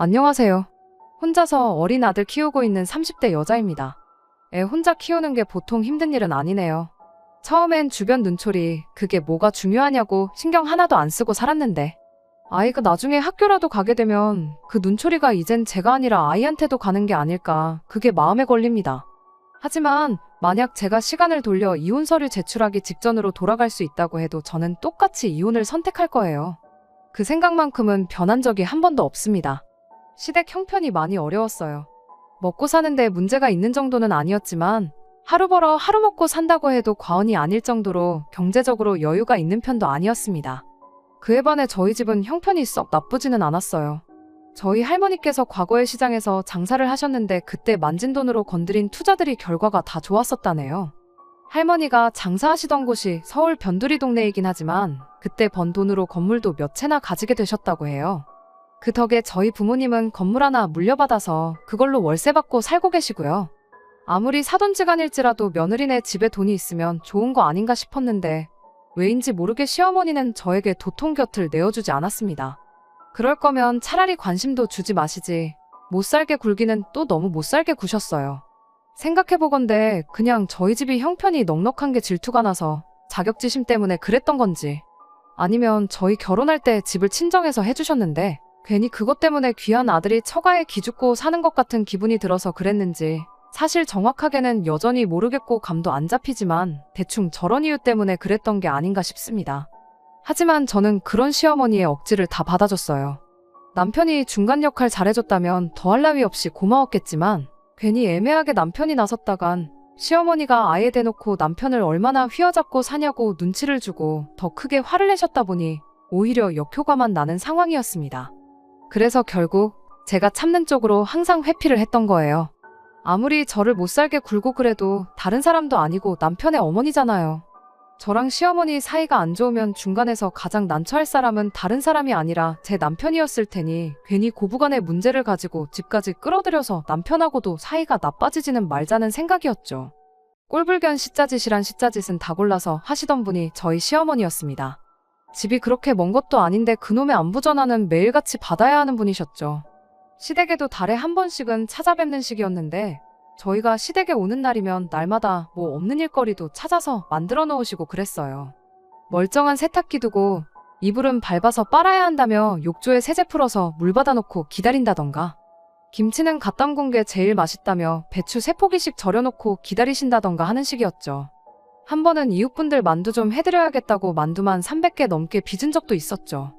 안녕하세요. 혼자서 어린 아들 키우고 있는 30대 여자입니다. 애 혼자 키우는 게 보통 힘든 일은 아니네요. 처음엔 주변 눈초리, 그게 뭐가 중요하냐고 신경 하나도 안 쓰고 살았는데, 아이가 나중에 학교라도 가게 되면 그 눈초리가 이젠 제가 아니라 아이한테도 가는 게 아닐까, 그게 마음에 걸립니다. 하지만 만약 제가 시간을 돌려 이혼 서류 제출하기 직전으로 돌아갈 수 있다고 해도 저는 똑같이 이혼을 선택할 거예요. 그 생각만큼은 변한 적이 한 번도 없습니다. 시댁 형편이 많이 어려웠어요. 먹고 사는데 문제가 있는 정도는 아니었지만 하루 벌어 하루 먹고 산다고 해도 과언이 아닐 정도로 경제적으로 여유가 있는 편도 아니었습니다. 그에 반해 저희 집은 형편이 썩 나쁘지는 않았어요. 저희 할머니께서 과거의 시장에서 장사를 하셨는데 그때 만진 돈으로 건드린 투자들이 결과가 다 좋았었다네요. 할머니가 장사하시던 곳이 서울 변두리 동네이긴 하지만 그때 번 돈으로 건물도 몇 채나 가지게 되셨다고 해요. 그 덕에 저희 부모님은 건물 하나 물려받아서 그걸로 월세 받고 살고 계시고요. 아무리 사돈지간일지라도 며느리네 집에 돈이 있으면 좋은 거 아닌가 싶었는데 왜인지 모르게 시어머니는 저에게 도통 곁을 내어주지 않았습니다. 그럴 거면 차라리 관심도 주지 마시지. 못 살게 굴기는 또 너무 못 살게 구셨어요. 생각해보건대 그냥 저희 집이 형편이 넉넉한 게 질투가 나서 자격지심 때문에 그랬던 건지, 아니면 저희 결혼할 때 집을 친정에서 해주셨는데 괜히 그것 때문에 귀한 아들이 처가에 기죽고 사는 것 같은 기분이 들어서 그랬는지 사실 정확하게는 여전히 모르겠고 감도 안 잡히지만 대충 저런 이유 때문에 그랬던 게 아닌가 싶습니다. 하지만 저는 그런 시어머니의 억지를 다 받아줬어요. 남편이 중간 역할 잘해줬다면 더할 나위 없이 고마웠겠지만 괜히 애매하게 남편이 나섰다간 시어머니가 아예 대놓고 남편을 얼마나 휘어잡고 사냐고 눈치를 주고 더 크게 화를 내셨다 보니 오히려 역효과만 나는 상황이었습니다. 그래서 결국 제가 참는 쪽으로 항상 회피를 했던 거예요. 아무리 저를 못 살게 굴고 그래도 다른 사람도 아니고 남편의 어머니잖아요. 저랑 시어머니 사이가 안 좋으면 중간에서 가장 난처할 사람은 다른 사람이 아니라 제 남편이었을 테니 괜히 고부간의 문제를 가지고 집까지 끌어들여서 남편하고도 사이가 나빠지지는 말자는 생각이었죠. 꼴불견 시짜짓이란 시짜짓은 다 골라서 하시던 분이 저희 시어머니였습니다. 집이 그렇게 먼 것도 아닌데 그놈의 안부 전화는 매일같이 받아야 하는 분이셨죠. 시댁에도 달에 한 번씩은 찾아뵙는 시기였는데 저희가 시댁에 오는 날이면 날마다 뭐 없는 일거리도 찾아서 만들어 놓으시고 그랬어요. 멀쩡한 세탁기 두고 이불은 밟아서 빨아야 한다며 욕조에 세제 풀어서 물 받아놓고 기다린다던가, 김치는 갓 담근 게 제일 맛있다며 배추 3포기씩 절여놓고 기다리신다던가 하는 식이었죠. 한 번은 이웃분들 만두 좀 해드려야겠다고 만두만 300개 넘게 빚은 적도 있었죠.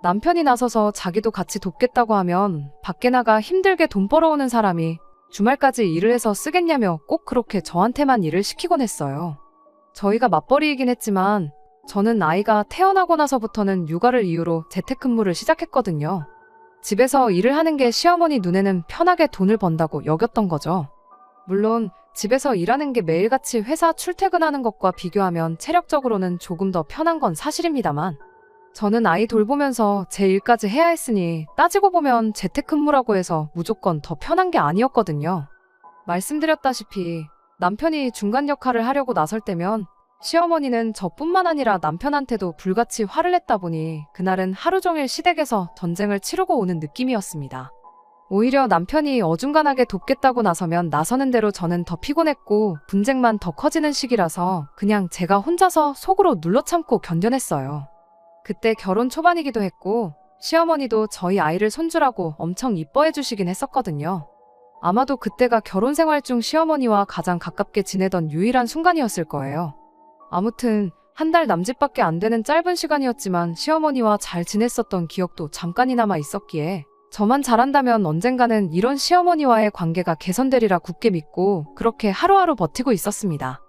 남편이 나서서 자기도 같이 돕겠다고 하면 밖에 나가 힘들게 돈 벌어오는 사람이 주말까지 일을 해서 쓰겠냐며 꼭 그렇게 저한테만 일을 시키곤 했어요. 저희가 맞벌이이긴 했지만 저는 아이가 태어나고 나서부터는 육아를 이유로 재택근무를 시작했거든요. 집에서 일을 하는 게 시어머니 눈에는 편하게 돈을 번다고 여겼던 거죠. 물론 집에서 일하는 게 매일같이 회사 출퇴근하는 것과 비교하면 체력적으로는 조금 더 편한 건 사실입니다만 저는 아이 돌보면서 제 일까지 해야 했으니 따지고 보면 재택근무라고 해서 무조건 더 편한 게 아니었거든요. 말씀드렸다시피 남편이 중간 역할을 하려고 나설 때면 시어머니는 저뿐만 아니라 남편한테도 불같이 화를 냈다 보니 그날은 하루 종일 시댁에서 전쟁을 치르고 오는 느낌이었습니다. 오히려 남편이 어중간하게 돕겠다고 나서면 나서는 대로 저는 더 피곤했고 분쟁만 더 커지는 시기라서 그냥 제가 혼자서 속으로 눌러 참고 견뎌냈어요. 그때 결혼 초반이기도 했고 시어머니도 저희 아이를 손주라고 엄청 이뻐해 주시긴 했었거든요. 아마도 그때가 결혼 생활 중 시어머니와 가장 가깝게 지내던 유일한 순간이었을 거예요. 아무튼 한 달 남짓밖에 안 되는 짧은 시간이었지만 시어머니와 잘 지냈었던 기억도 잠깐이나마 있었기에 저만 잘한다면 언젠가는 이런 시어머니와의 관계가 개선되리라 굳게 믿고 그렇게 하루하루 버티고 있었습니다.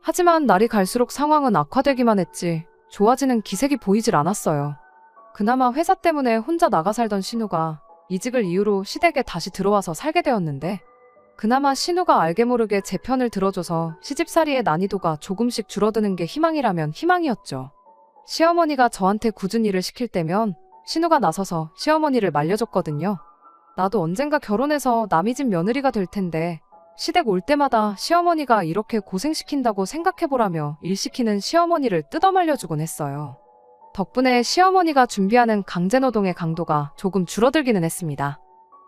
하지만 날이 갈수록 상황은 악화되기만 했지 좋아지는 기색이 보이질 않았어요. 그나마 회사 때문에 혼자 나가 살던 신우가 이직을 이유로 시댁에 다시 들어와서 살게 되었는데 그나마 신우가 알게 모르게 제 편을 들어줘서 시집살이의 난이도가 조금씩 줄어드는 게 희망이라면 희망이었죠. 시어머니가 저한테 굳은 일을 시킬 때면 신우가 나서서 시어머니를 말려줬거든요. 나도 언젠가 결혼해서 남의 집 며느리가 될 텐데 시댁 올 때마다 시어머니가 이렇게 고생시킨다고 생각해보라며 일 시키는 시어머니를 뜯어말려주곤 했어요. 덕분에 시어머니가 준비하는 강제노동의 강도가 조금 줄어들기는 했습니다.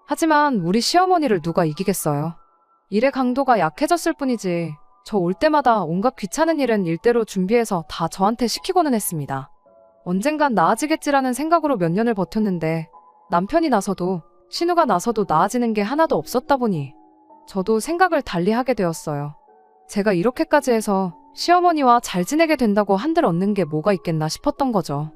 하지만 우리 시어머니를 누가 이기겠어요. 일의 강도가 약해졌을 뿐이지 저 올 때마다 온갖 귀찮은 일은 일대로 준비해서 다 저한테 시키고는 했습니다. 언젠간 나아지겠지라는 생각으로 몇 년을 버텼는데 남편이 나서도 신우가 나서도 나아지는 게 하나도 없었다 보니 저도 생각을 달리 하게 되었어요. 제가 이렇게까지 해서 시어머니와 잘 지내게 된다고 한들 얻는 게 뭐가 있겠나 싶었던 거죠.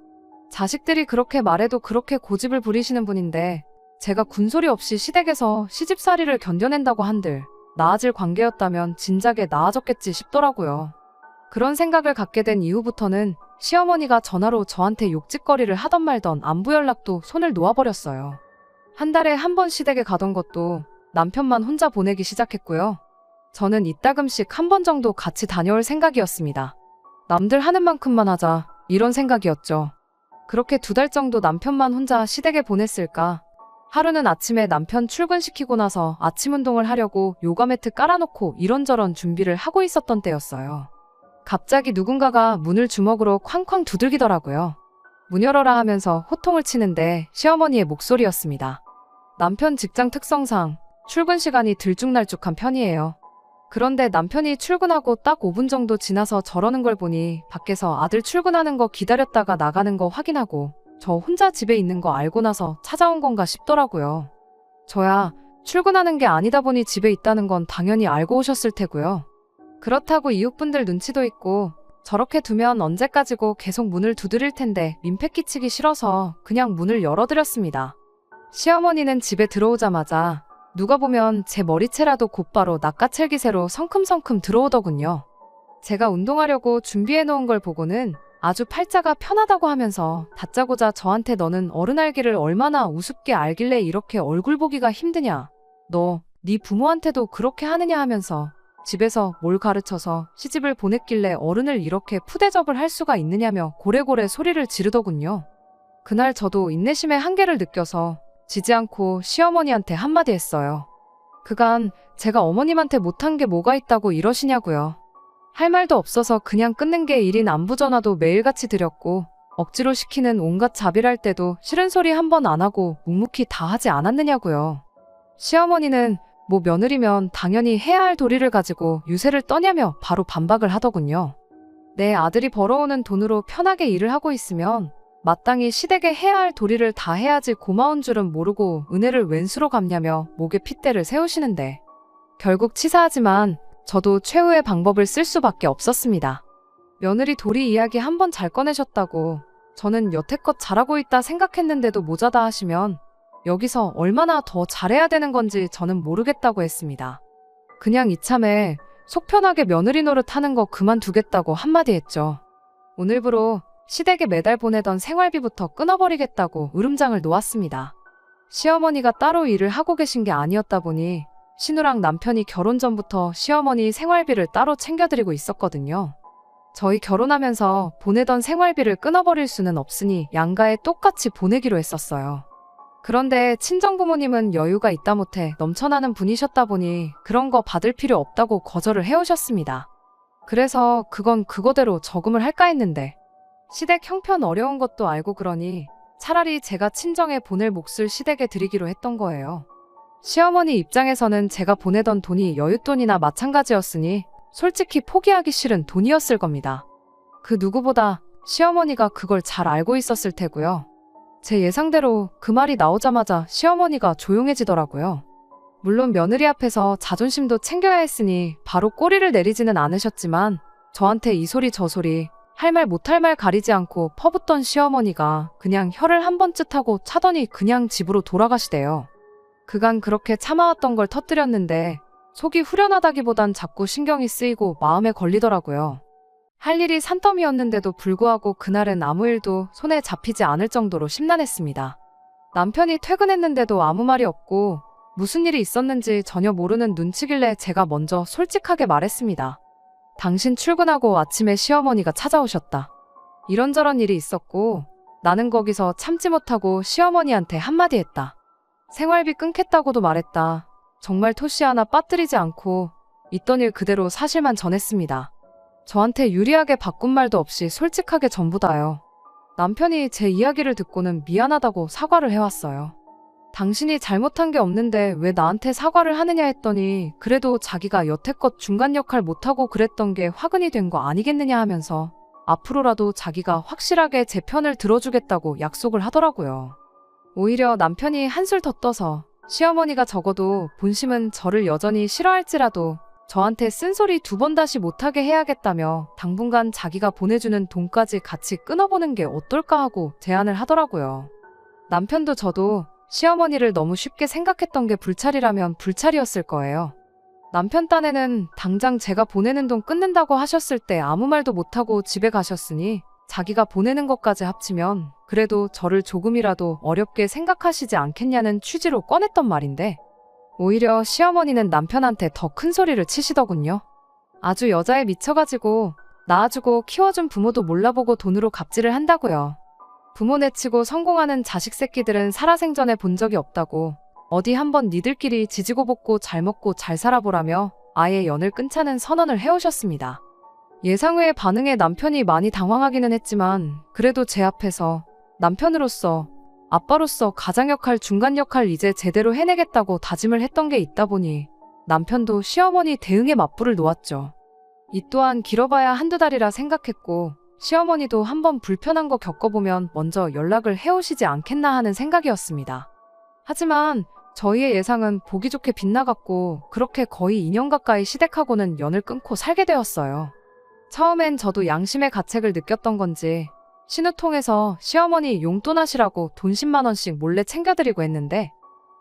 자식들이 그렇게 말해도 그렇게 고집을 부리시는 분인데 제가 군소리 없이 시댁에서 시집살이를 견뎌낸다고 한들 나아질 관계였다면 진작에 나아졌겠지 싶더라고요. 그런 생각을 갖게 된 이후부터는 시어머니가 전화로 저한테 욕짓거리를 하던 말던 안부 연락도 손을 놓아버렸어요. 한 달에 한 번 시댁에 가던 것도 남편만 혼자 보내기 시작했고요. 저는 이따금씩 한 번 정도 같이 다녀올 생각이었습니다. 남들 하는 만큼만 하자 이런 생각이었죠. 그렇게 2달 정도 남편만 혼자 시댁에 보냈을까. 하루는 아침에 남편 출근시키고 나서 아침 운동을 하려고 요가 매트 깔아놓고 이런저런 준비를 하고 있었던 때였어요. 갑자기 누군가가 문을 주먹으로 쾅쾅 두들기더라고요. 문 열어라 하면서 호통을 치는데 시어머니의 목소리였습니다. 남편 직장 특성상 출근 시간이 들쭉날쭉한 편이에요. 그런데 남편이 출근하고 딱 5분 정도 지나서 저러는 걸 보니 밖에서 아들 출근하는 거 기다렸다가 나가는 거 확인하고 저 혼자 집에 있는 거 알고 나서 찾아온 건가 싶더라고요. 저야 출근하는 게 아니다 보니 집에 있다는 건 당연히 알고 오셨을 테고요. 그렇다고 이웃분들 눈치도 있고 저렇게 두면 언제까지고 계속 문을 두드릴 텐데 민폐 끼치기 싫어서 그냥 문을 열어드렸습니다. 시어머니는 집에 들어오자마자 누가 보면 제 머리채라도 곧바로 낚아챌기새로 성큼성큼 들어오더군요. 제가 운동하려고 준비해놓은 걸 보고는 아주 팔자가 편하다고 하면서 다짜고짜 저한테 너는 어른 알기를 얼마나 우습게 알길래 이렇게 얼굴 보기가 힘드냐. 너, 네 부모한테도 그렇게 하느냐 하면서 집에서 뭘 가르쳐서 시집을 보냈길래 어른을 이렇게 푸대접을 할 수가 있느냐며 고래고래 소리를 지르더군요. 그날 저도 인내심의 한계를 느껴서 지지 않고 시어머니한테 한마디 했어요. 그간 제가 어머님한테 못한 게 뭐가 있다고 이러시냐고요. 할 말도 없어서 그냥 끊는 게 일인 안부 전화도 매일같이 드렸고 억지로 시키는 온갖 자비할 때도 싫은 소리 한 번 안 하고 묵묵히 다 하지 않았느냐고요. 시어머니는 뭐 며느리면 당연히 해야 할 도리를 가지고 유세를 떠냐며 바로 반박을 하더군요. 내 아들이 벌어오는 돈으로 편하게 일을 하고 있으면 마땅히 시댁에 해야 할 도리를 다 해야지 고마운 줄은 모르고 은혜를 웬수로 갚냐며 목에 핏대를 세우시는데 결국 치사하지만 저도 최후의 방법을 쓸 수밖에 없었습니다. 며느리 도리 이야기 한 번 잘 꺼내셨다고 저는 여태껏 잘하고 있다 생각했는데도 모자다 하시면 여기서 얼마나 더 잘해야 되는 건지 저는 모르겠다고 했습니다. 그냥 이참에 속 편하게 며느리 노릇하는 거 그만두겠다고 한마디 했죠. 오늘부로 시댁에 매달 보내던 생활비부터 끊어버리겠다고 으름장을 놓았습니다. 시어머니가 따로 일을 하고 계신 게 아니었다 보니 신우랑 남편이 결혼 전부터 시어머니 생활비를 따로 챙겨드리고 있었거든요. 저희 결혼하면서 보내던 생활비를 끊어버릴 수는 없으니 양가에 똑같이 보내기로 했었어요. 그런데 친정부모님은 여유가 있다 못해 넘쳐나는 분이셨다 보니 그런 거 받을 필요 없다고 거절을 해오셨습니다. 그래서 그건 그거대로 저금을 할까 했는데 시댁 형편 어려운 것도 알고 그러니 차라리 제가 친정에 보낼 몫을 시댁에 드리기로 했던 거예요. 시어머니 입장에서는 제가 보내던 돈이 여윳돈이나 마찬가지였으니 솔직히 포기하기 싫은 돈이었을 겁니다. 그 누구보다 시어머니가 그걸 잘 알고 있었을 테고요. 제 예상대로 그 말이 나오자마자 시어머니가 조용해지더라고요. 물론 며느리 앞에서 자존심도 챙겨야 했으니 바로 꼬리를 내리지는 않으셨지만 저한테 이 소리 저 소리 할 말 못할 말 가리지 않고 퍼붓던 시어머니가 그냥 혀를 한 번쯤 하고 차더니 그냥 집으로 돌아가시대요. 그간 그렇게 참아왔던 걸 터뜨렸는데 속이 후련하다기보단 자꾸 신경이 쓰이고 마음에 걸리더라고요. 할 일이 산더미였는데도 불구하고 그날은 아무 일도 손에 잡히지 않을 정도로 심란했습니다. 남편이 퇴근했는데도 아무 말이 없고 무슨 일이 있었는지 전혀 모르는 눈치길래 제가 먼저 솔직하게 말했습니다. 당신 출근하고 아침에 시어머니가 찾아오셨다. 이런저런 일이 있었고 나는 거기서 참지 못하고 시어머니한테 한마디 했다. 생활비 끊겠다고도 말했다. 정말 토시 하나 빠뜨리지 않고 있던 일 그대로 사실만 전했습니다. 저한테 유리하게 바꾼 말도 없이 솔직하게 전부 다요. 남편이 제 이야기를 듣고는 미안하다고 사과를 해왔어요. 당신이 잘못한 게 없는데 왜 나한테 사과를 하느냐 했더니 그래도 자기가 여태껏 중간 역할 못하고 그랬던 게 화근이 된 거 아니겠느냐 하면서 앞으로라도 자기가 확실하게 제 편을 들어주겠다고 약속을 하더라고요. 오히려 남편이 한술 더 떠서 시어머니가 적어도 본심은 저를 여전히 싫어할지라도 저한테 쓴소리 2번 다시 못하게 해야겠다며 당분간 자기가 보내주는 돈까지 같이 끊어보는 게 어떨까 하고 제안을 하더라고요. 남편도 저도 시어머니를 너무 쉽게 생각했던 게 불찰이라면 불찰이었을 거예요. 남편 딴에는 당장 제가 보내는 돈 끊는다고 하셨을 때 아무 말도 못하고 집에 가셨으니 자기가 보내는 것까지 합치면 그래도 저를 조금이라도 어렵게 생각하시지 않겠냐는 취지로 꺼냈던 말인데 오히려 시어머니는 남편한테 더 큰 소리를 치시더군요. 아주 여자에 미쳐가지고 낳아주고 키워준 부모도 몰라보고 돈으로 갑질을 한다고요. 부모 내치고 성공하는 자식 새끼들은 살아생전에 본 적이 없다고 어디 한번 니들끼리 지지고 볶고 잘 먹고 잘 살아보라며 아예 연을 끊자는 선언을 해오셨습니다. 예상 외의 반응에 남편이 많이 당황하기는 했지만 그래도 제 앞에서 남편으로서 아빠로서 가장 역할 중간 역할 이제 제대로 해내겠다고 다짐을 했던 게 있다 보니 남편도 시어머니 대응에 맞불을 놓았죠. 이 또한 길어봐야 한두 달이라 생각했고 시어머니도 한번 불편한 거 겪어보면 먼저 연락을 해오시지 않겠나 하는 생각이었습니다. 하지만 저희의 예상은 보기 좋게 빗나갔고 그렇게 거의 2년 가까이 시댁하고는 연을 끊고 살게 되었어요. 처음엔 저도 양심의 가책을 느꼈던 건지 신우 통해서 시어머니 용돈 하시라고 돈 10만 원씩 몰래 챙겨드리고 했는데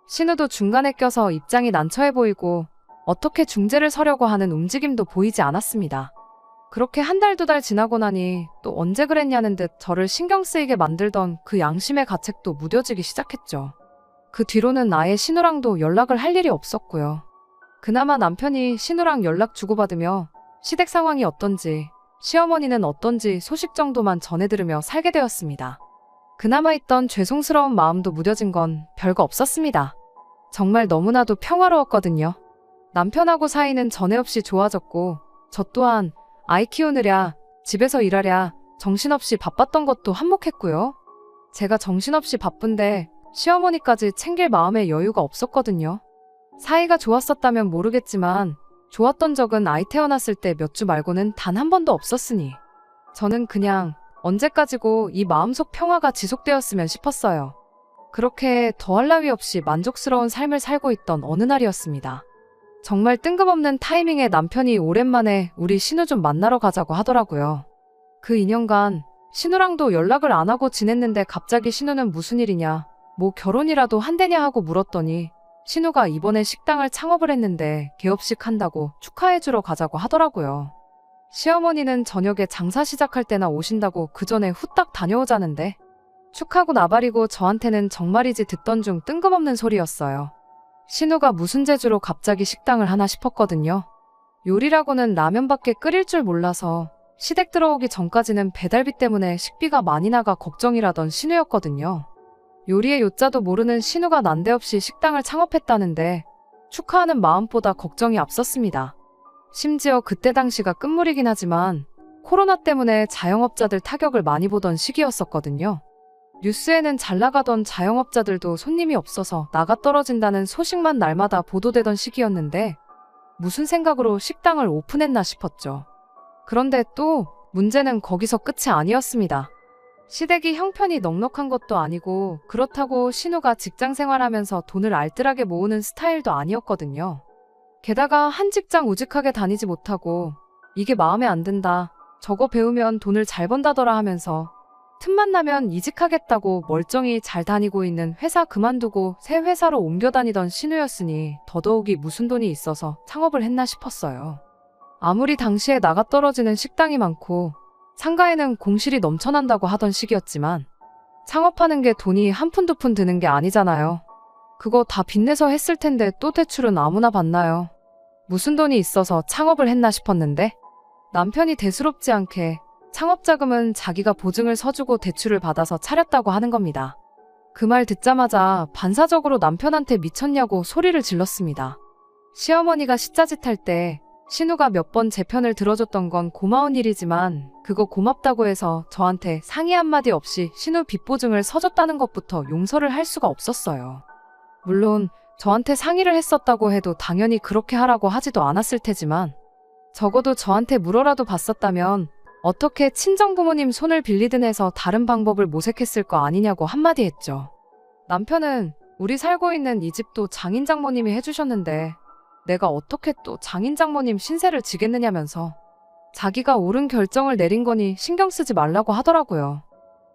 신우도 중간에 껴서 입장이 난처해 보이고 어떻게 중재를 서려고 하는 움직임도 보이지 않았습니다. 그렇게 한 달, 2달 지나고 나니 또 언제 그랬냐는 듯 저를 신경 쓰이게 만들던 그 양심의 가책도 무뎌지기 시작했죠. 그 뒤로는 아예 신우랑도 연락을 할 일이 없었고요. 그나마 남편이 신우랑 연락 주고받으며 시댁 상황이 어떤지 시어머니는 어떤지 소식 정도만 전해 들으며 살게 되었습니다. 그나마 있던 죄송스러운 마음도 무뎌진 건 별거 없었습니다. 정말 너무나도 평화로웠거든요. 남편하고 사이는 전에 없이 좋아졌고 저 또한 아이 키우느랴 집에서 일하랴 정신없이 바빴던 것도 한몫했고요. 제가 정신없이 바쁜데 시어머니까지 챙길 마음의 여유가 없었거든요. 사이가 좋았었다면 모르겠지만 좋았던 적은 아이 태어났을 때 몇 주 말고는 단 한 번도 없었으니 저는 그냥 언제까지고 이 마음속 평화가 지속되었으면 싶었어요. 그렇게 더할 나위 없이 만족스러운 삶을 살고 있던 어느 날이었습니다. 정말 뜬금없는 타이밍에 남편이 오랜만에 우리 신우 좀 만나러 가자고 하더라고요. 그 2년간 신우랑도 연락을 안 하고 지냈는데 갑자기 신우는 무슨 일이냐, 뭐 결혼이라도 한대냐 하고 물었더니 신우가 이번에 식당을 창업을 했는데 개업식 한다고 축하해주러 가자고 하더라고요. 시어머니는 저녁에 장사 시작할 때나 오신다고 그 전에 후딱 다녀오자는데 축하고 나발이고 저한테는 정말이지 듣던 중 뜬금없는 소리였어요. 신우가 무슨 재주로 갑자기 식당을 하나 싶었거든요. 요리라고는 라면밖에 끓일 줄 몰라서 시댁 들어오기 전까지는 배달비 때문에 식비가 많이 나가 걱정이라던 신우였거든요. 요리의 요자도 모르는 신우가 난데없이 식당을 창업했다는데 축하하는 마음보다 걱정이 앞섰습니다. 심지어 그때 당시가 끝물이긴 하지만 코로나 때문에 자영업자들 타격을 많이 보던 시기였었거든요. 뉴스에는 잘 나가던 자영업자들도 손님이 없어서 나가 떨어진다는 소식만 날마다 보도되던 시기였는데 무슨 생각으로 식당을 오픈했나 싶었죠. 그런데 또 문제는 거기서 끝이 아니었습니다. 시댁이 형편이 넉넉한 것도 아니고 그렇다고 신우가 직장 생활하면서 돈을 알뜰하게 모으는 스타일도 아니었거든요. 게다가 한 직장 우직하게 다니지 못하고 이게 마음에 안 든다, 저거 배우면 돈을 잘 번다더라 하면서 틈만 나면 이직하겠다고 멀쩡히 잘 다니고 있는 회사 그만두고 새 회사로 옮겨 다니던 신우였으니 더더욱이 무슨 돈이 있어서 창업을 했나 싶었어요. 아무리 당시에 나가 떨어지는 식당이 많고 상가에는 공실이 넘쳐난다고 하던 시기였지만 창업하는 게 돈이 한 푼 두 푼 드는 게 아니잖아요. 그거 다 빚내서 했을 텐데 또 대출은 아무나 받나요? 무슨 돈이 있어서 창업을 했나 싶었는데 남편이 대수롭지 않게 창업자금은 자기가 보증을 서주고 대출을 받아서 차렸다고 하는 겁니다. 그 말 듣자마자 반사적으로 남편한테 미쳤냐고 소리를 질렀습니다. 시어머니가 시자짓할 때 신우가 몇 번 제 편을 들어줬던 건 고마운 일이지만 그거 고맙다고 해서 저한테 상의 한마디 없이 신우 빚보증을 서줬다는 것부터 용서를 할 수가 없었어요. 물론 저한테 상의를 했었다고 해도 당연히 그렇게 하라고 하지도 않았을 테지만 적어도 저한테 물어라도 봤었다면 어떻게 친정부모님 손을 빌리든 해서 다른 방법을 모색했을 거 아니냐고 한마디 했죠. 남편은 우리 살고 있는 이 집도 장인장모님이 해주셨는데 내가 어떻게 또 장인장모님 신세를 지겠느냐면서 자기가 옳은 결정을 내린 거니 신경 쓰지 말라고 하더라고요.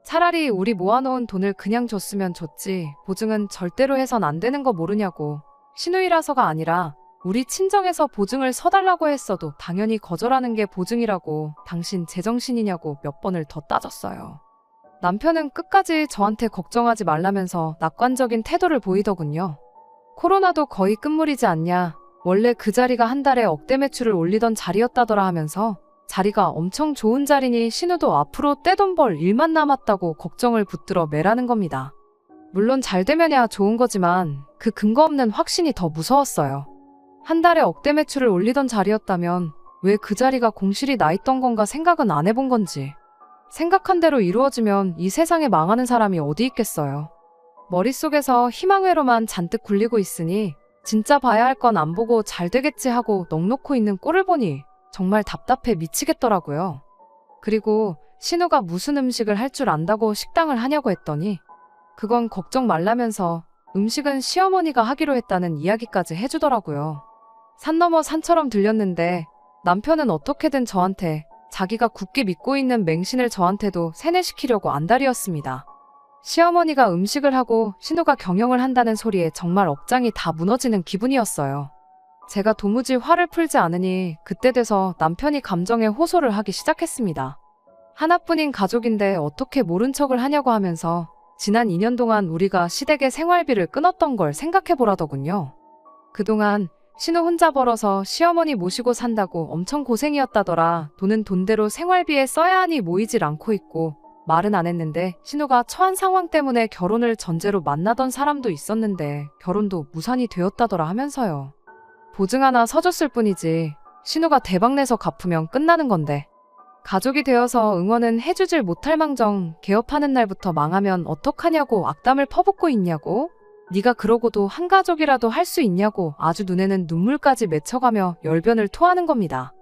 차라리 우리 모아놓은 돈을 그냥 줬으면 줬지 보증은 절대로 해선 안 되는 거 모르냐고. 시누이라서가 아니라 우리 친정에서 보증을 서달라고 했어도 당연히 거절하는 게 보증이라고 당신 제정신이냐고 몇 번을 더 따졌어요. 남편은 끝까지 저한테 걱정하지 말라면서 낙관적인 태도를 보이더군요. 코로나도 거의 끝물이지 않냐. 원래 그 자리가 한 달에 억대 매출을 올리던 자리였다더라 하면서 자리가 엄청 좋은 자리니 신우도 앞으로 떼돈 벌 일만 남았다고 걱정을 붙들어 매라는 겁니다. 물론 잘 되면야 좋은 거지만 그 근거 없는 확신이 더 무서웠어요. 한 달에 억대 매출을 올리던 자리였다면 왜 그 자리가 공실이 나 있던 건가 생각은 안 해본 건지. 생각한 대로 이루어지면 이 세상에 망하는 사람이 어디 있겠어요. 머릿속에서 희망회로만 잔뜩 굴리고 있으니 진짜 봐야 할 건 안 보고 잘 되겠지 하고 넋놓고 있는 꼴을 보니 정말 답답해 미치겠더라고요. 그리고 신우가 무슨 음식을 할 줄 안다고 식당을 하냐고 했더니 그건 걱정 말라면서 음식은 시어머니가 하기로 했다는 이야기까지 해주더라고요. 산 넘어 산처럼 들렸는데 남편은 어떻게든 저한테 자기가 굳게 믿고 있는 맹신을 저한테도 세뇌시키려고 안달이었습니다. 시어머니가 음식을 하고 신우가 경영을 한다는 소리에 정말 억장이 다 무너지는 기분이었어요. 제가 도무지 화를 풀지 않으니 그때 돼서 남편이 감정에 호소를 하기 시작했습니다. 하나뿐인 가족인데 어떻게 모른 척을 하냐고 하면서 지난 2년 동안 우리가 시댁의 생활비를 끊었던 걸 생각해보라더군요. 그동안 신우 혼자 벌어서 시어머니 모시고 산다고 엄청 고생이었다더라. 돈은 돈대로 생활비에 써야 하니 모이질 않고 있고 말은 안 했는데 신우가 처한 상황 때문에 결혼을 전제로 만나던 사람도 있었는데 결혼도 무산이 되었다더라 하면서요. 보증 하나 서줬을 뿐이지 신우가 대박내서 갚으면 끝나는 건데 가족이 되어서 응원은 해주질 못할 망정 개업하는 날부터 망하면 어떡하냐고 악담을 퍼붓고 있냐고. 네가 그러고도 한 가족이라도 할 수 있냐고 아주 눈에는 눈물까지 맺혀가며 열변을 토하는 겁니다.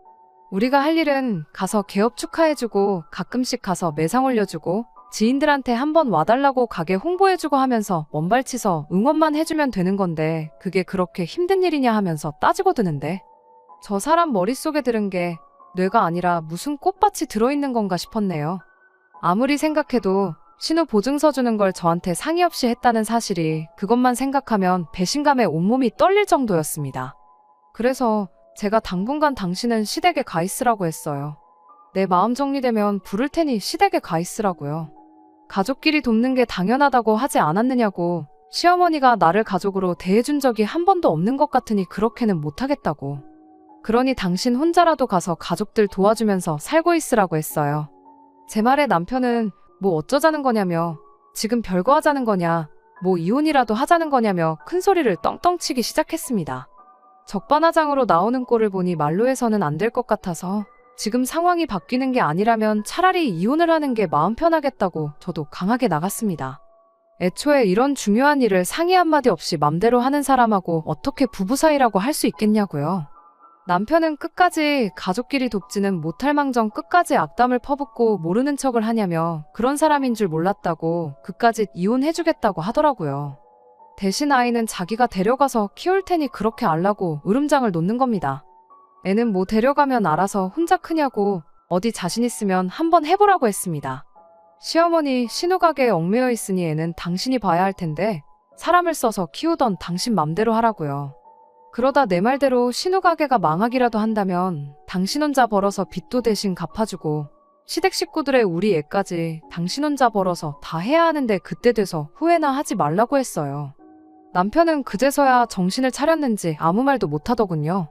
우리가 할 일은 가서 개업 축하해주고 가끔씩 가서 매상 올려주고 지인들한테 한번 와달라고 가게 홍보해주고 하면서 먼발치서 응원만 해주면 되는 건데 그게 그렇게 힘든 일이냐 하면서 따지고 드는데 저 사람 머릿속에 들은 게 뇌가 아니라 무슨 꽃밭이 들어있는 건가 싶었네요. 아무리 생각해도 신우 보증서 주는 걸 저한테 상의 없이 했다는 사실이 그것만 생각하면 배신감에 온몸이 떨릴 정도였습니다. 그래서 제가 당분간 당신은 시댁에 가 있으라고 했어요. 내 마음 정리되면 부를 테니 시댁에 가 있으라고요. 가족끼리 돕는 게 당연하다고 하지 않았느냐고. 시어머니가 나를 가족으로 대해준 적이 한 번도 없는 것 같으니 그렇게는 못하겠다고. 그러니 당신 혼자라도 가서 가족들 도와주면서 살고 있으라고 했어요. 제 말에 남편은 뭐 어쩌자는 거냐며 지금 별거 하자는 거냐 뭐 이혼이라도 하자는 거냐며 큰 소리를 떵떵 치기 시작했습니다. 적반하장으로 나오는 꼴을 보니 말로 해서는 안 될 것 같아서 지금 상황이 바뀌는 게 아니라면 차라리 이혼을 하는 게 마음 편하겠다고 저도 강하게 나갔습니다. 애초에 이런 중요한 일을 상의 한마디 없이 맘대로 하는 사람하고 어떻게 부부 사이라고 할 수 있겠냐고요. 남편은 끝까지 가족끼리 돕지는 못할 망정 끝까지 악담을 퍼붓고 모르는 척을 하냐며 그런 사람인 줄 몰랐다고 그까짓 이혼해주겠다고 하더라고요. 대신 아이는 자기가 데려가서 키울 테니 그렇게 알라고 으름장을 놓는 겁니다. 애는 뭐 데려가면 알아서 혼자 크냐고 어디 자신 있으면 한번 해보라고 했습니다. 시어머니 신우 가게에 얽매여 있으니 애는 당신이 봐야 할 텐데 사람을 써서 키우던 당신 맘대로 하라고요. 그러다 내 말대로 신우 가게가 망하기라도 한다면 당신 혼자 벌어서 빚도 대신 갚아주고 시댁 식구들의 우리 애까지 당신 혼자 벌어서 다 해야 하는데 그때 돼서 후회나 하지 말라고 했어요. 남편은 그제서야 정신을 차렸는지 아무 말도 못하더군요.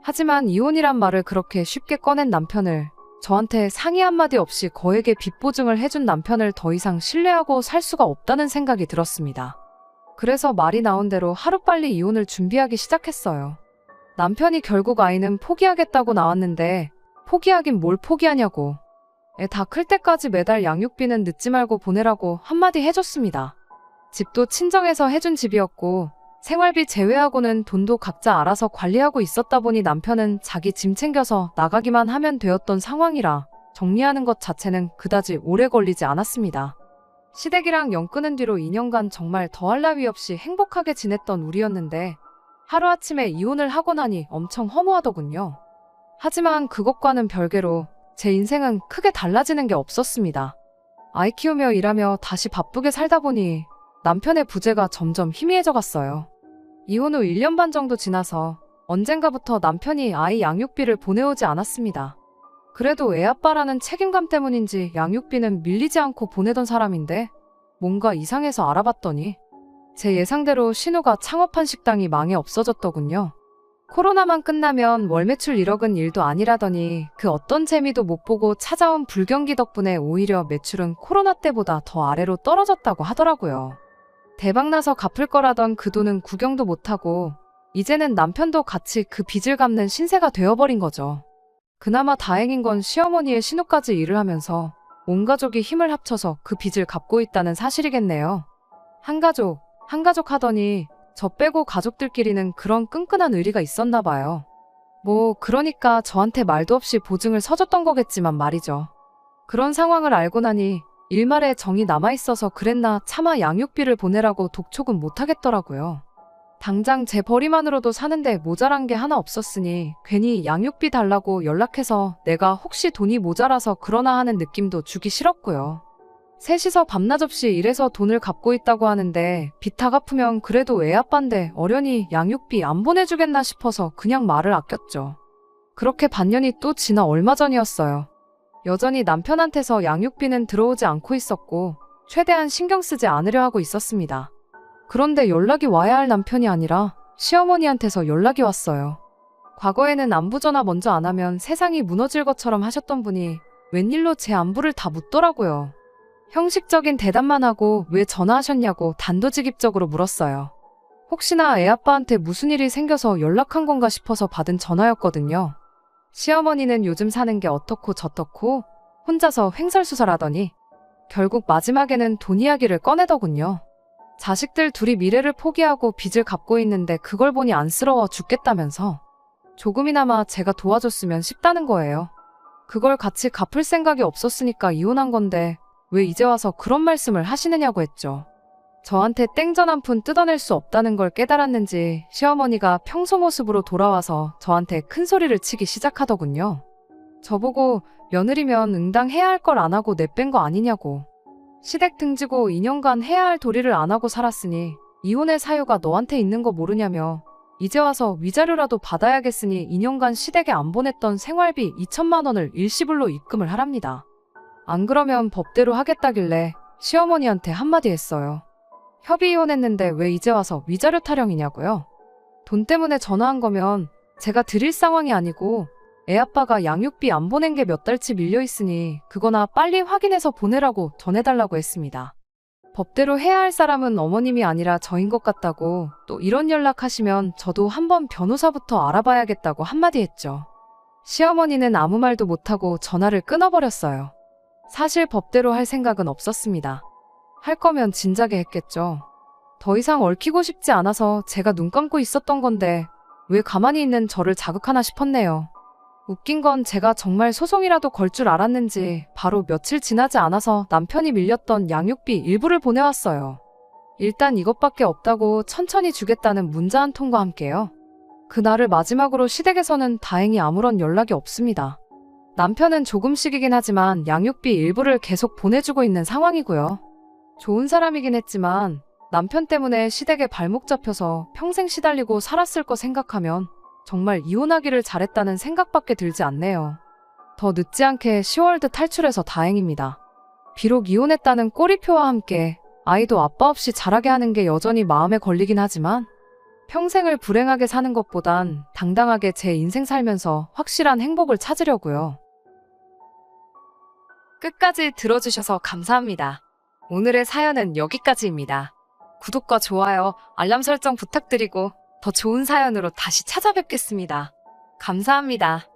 하지만 이혼이란 말을 그렇게 쉽게 꺼낸 남편을 저한테 상의 한마디 없이 거액의 빚 보증을 해준 남편을 더 이상 신뢰하고 살 수가 없다는 생각이 들었습니다. 그래서 말이 나온 대로 하루빨리 이혼을 준비하기 시작했어요. 남편이 결국 아이는 포기하겠다고 나왔는데 포기하긴 뭘 포기하냐고. 애 다 클 때까지 매달 양육비는 늦지 말고 보내라고 한마디 해줬습니다. 집도 친정에서 해준 집이었고 생활비 제외하고는 돈도 각자 알아서 관리하고 있었다 보니 남편은 자기 짐 챙겨서 나가기만 하면 되었던 상황이라 정리하는 것 자체는 그다지 오래 걸리지 않았습니다. 시댁이랑 연 끊은 뒤로 2년간 정말 더할 나위 없이 행복하게 지냈던 우리였는데 하루아침에 이혼을 하고 나니 엄청 허무하더군요. 하지만 그것과는 별개로 제 인생은 크게 달라지는 게 없었습니다. 아이 키우며 일하며 다시 바쁘게 살다 보니 남편의 부재가 점점 희미해져 갔어요. 이혼 후 1년 반 정도 지나서 언젠가부터 남편이 아이 양육비를 보내오지 않았습니다. 그래도 애아빠라는 책임감 때문인지 양육비는 밀리지 않고 보내던 사람인데 뭔가 이상해서 알아봤더니 제 예상대로 신우가 창업한 식당이 망해 없어졌더군요. 코로나만 끝나면 월 매출 1억은 일도 아니라더니 그 어떤 재미도 못 보고 찾아온 불경기 덕분에 오히려 매출은 코로나 때보다 더 아래로 떨어졌다고 하더라고요. 대박나서 갚을 거라던 그 돈은 구경도 못하고 이제는 남편도 같이 그 빚을 갚는 신세가 되어버린 거죠. 그나마 다행인 건 시어머니의 신우까지 일을 하면서 온 가족이 힘을 합쳐서 그 빚을 갚고 있다는 사실이겠네요. 한 가족 하더니 저 빼고 가족들끼리는 그런 끈끈한 의리가 있었나 봐요. 그러니까 저한테 말도 없이 보증을 서줬던 거겠지만 말이죠. 그런 상황을 알고 나니 일말에 정이 남아있어서 그랬나 차마 양육비를 보내라고 독촉은 못하겠더라고요. 당장 제 벌이만으로도 사는데 모자란 게 하나 없었으니 괜히 양육비 달라고 연락해서 내가 혹시 돈이 모자라서 그러나 하는 느낌도 주기 싫었고요. 셋이서 밤낮 없이 일해서 돈을 갚고 있다고 하는데 빚 다 갚으면 그래도 애아빠인데 어련히 양육비 안 보내주겠나 싶어서 그냥 말을 아꼈죠. 그렇게 반년이 또 지나 얼마 전이었어요. 여전히 남편한테서 양육비는 들어오지 않고 있었고 최대한 신경 쓰지 않으려 하고 있었습니다. 그런데 연락이 와야 할 남편이 아니라 시어머니한테서 연락이 왔어요. 과거에는 안부 전화 먼저 안 하면 세상이 무너질 것처럼 하셨던 분이 웬일로 제 안부를 다 묻더라고요. 형식적인 대답만 하고 왜 전화하셨냐고 단도직입적으로 물었어요. 혹시나 애아빠한테 무슨 일이 생겨서 연락한 건가 싶어서 받은 전화였거든요. 시어머니는 요즘 사는 게 어떻고 저떻고 혼자서 횡설수설하더니 결국 마지막에는 돈 이야기를 꺼내더군요. 자식들 둘이 미래를 포기하고 빚을 갚고 있는데 그걸 보니 안쓰러워 죽겠다면서 조금이나마 제가 도와줬으면 싶다는 거예요. 그걸 같이 갚을 생각이 없었으니까 이혼한 건데 왜 이제 와서 그런 말씀을 하시느냐고 했죠. 저한테 땡전 한 푼 뜯어낼 수 없다는 걸 깨달았는지 시어머니가 평소 모습으로 돌아와서 저한테 큰 소리를 치기 시작하더군요. 저보고 며느리면 응당해야 할 걸 안 하고 내뺀 거 아니냐고. 시댁 등지고 2년간 해야 할 도리를 안 하고 살았으니 이혼의 사유가 너한테 있는 거 모르냐며 이제 와서 위자료라도 받아야겠으니 2년간 시댁에 안 보냈던 생활비 2천만 원을 일시불로 입금을 하랍니다. 안 그러면 법대로 하겠다길래 시어머니한테 한마디 했어요. 협의 이혼했는데 왜 이제 와서 위자료 타령이냐고요? 돈 때문에 전화한 거면 제가 드릴 상황이 아니고 애아빠가 양육비 안 보낸 게 몇 달치 밀려있으니 그거나 빨리 확인해서 보내라고 전해달라고 했습니다. 법대로 해야 할 사람은 어머님이 아니라 저인 것 같다고 또 이런 연락하시면 저도 한번 변호사부터 알아봐야겠다고 한마디 했죠. 시어머니는 아무 말도 못하고 전화를 끊어버렸어요. 사실 법대로 할 생각은 없었습니다. 할 거면 진작에 했겠죠. 더 이상 얽히고 싶지 않아서 제가 눈 감고 있었던 건데 왜 가만히 있는 저를 자극하나 싶었네요. 웃긴 건 제가 정말 소송이라도 걸 줄 알았는지 바로 며칠 지나지 않아서 남편이 밀렸던 양육비 일부를 보내왔어요. 일단 이것밖에 없다고 천천히 주겠다는 문자 한 통과 함께요. 그날을 마지막으로 시댁에서는 다행히 아무런 연락이 없습니다. 남편은 조금씩이긴 하지만 양육비 일부를 계속 보내주고 있는 상황이고요. 좋은 사람이긴 했지만 남편 때문에 시댁에 발목 잡혀서 평생 시달리고 살았을 거 생각하면 정말 이혼하기를 잘했다는 생각밖에 들지 않네요. 더 늦지 않게 10월드 탈출해서 다행입니다. 비록 이혼했다는 꼬리표와 함께 아이도 아빠 없이 자라게 하는 게 여전히 마음에 걸리긴 하지만 평생을 불행하게 사는 것보단 당당하게 제 인생 살면서 확실한 행복을 찾으려고요. 끝까지 들어주셔서 감사합니다. 오늘의 사연은 여기까지입니다. 구독과 좋아요, 알람 설정 부탁드리고 더 좋은 사연으로 다시 찾아뵙겠습니다. 감사합니다.